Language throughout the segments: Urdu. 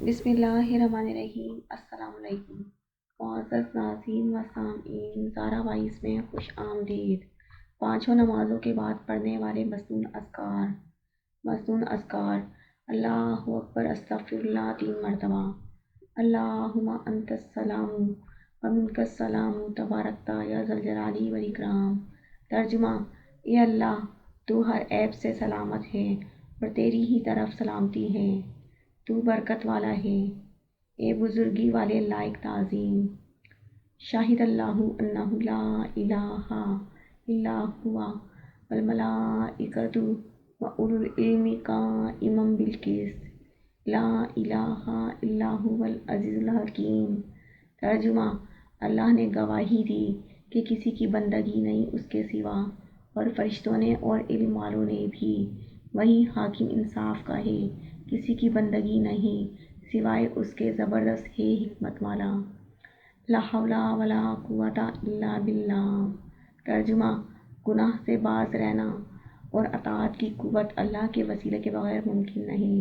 بسم اللہ الرحمن الرحیم۔ السلام علیکم معزز ناظرین و سامعین، زارا وائس میں خوش آمدید۔ پانچوں نمازوں کے بعد پڑھنے والے مسنون اذکار: اللہ اکبر، استغفر اللہ 3 مرتبہ، اللہم انت السلام و منک السلام تبارکت یا ذا الجلال والاکرام۔ ترجمہ: اے اللہ، تو ہر عیب سے سلامت ہے اور تیری ہی طرف سلامتی ہے، تو برکت والا ہے، اے بزرگی والے لائق تعظیم۔ شاہد اللہ انہ لا الہ الا هو والملائکۃ واولو العلم قائما بالقسط لا الہ الا هو العزیز الحکیم۔ ترجمہ: اللہ نے گواہی دی کہ کسی کی بندگی نہیں اس کے سوا، اور فرشتوں نے اور علم والوں نے بھی، وہی حاکم انصاف کا ہے، کسی کی بندگی نہیں سوائے اس کے، زبردست ہے حکمت والا۔ لا حول ولا قوۃ الا باللہ۔ ترجمہ: گناہ سے باز رہنا اور اطاعت کی قوت اللہ کے وسیلے کے بغیر ممکن نہیں۔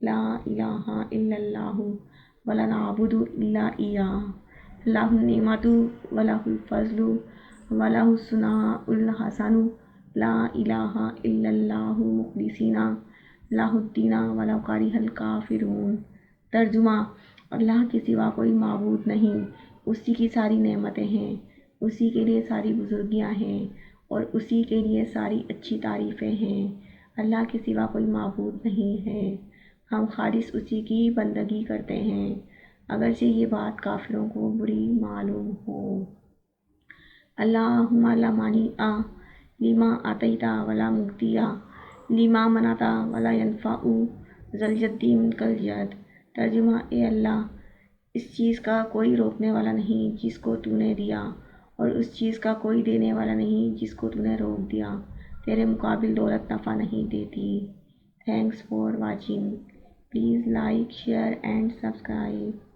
لا الہ الا اللہ ولا نعبد الا ایاہ، لہ النعمت ولہ الفضل ولہ الثناء الحسن، لا الہ الا اللہ مخلصین لہ الدین ولو کرہ الکافرون۔ ترجمہ: اللہ کے سوا کوئی معبود نہیں، اسی کی ساری نعمتیں ہیں، اسی کے لیے ساری بزرگیاں ہیں اور اسی کے لیے ساری اچھی تعریفیں ہیں۔ اللہ کے سوا کوئی معبود نہیں ہے، ہم خالص اسی کی بندگی کرتے ہیں، اگرچہ یہ بات کافروں کو بری معلوم ہو۔ اللہم لا مانع لما اعطیت ولا معطی لما منعت ولا ينفع ذا الجد منک الجد۔ ترجمہ: اے اللہ، اس چیز کا کوئی روکنے والا نہیں جس کو تو نے دیا، اور اس چیز کا کوئی دینے والا نہیں جس کو تو نے روک دیا، تیرے مقابل دولت نفع نہیں دیتی۔ Thanks for watching, please like, share and subscribe.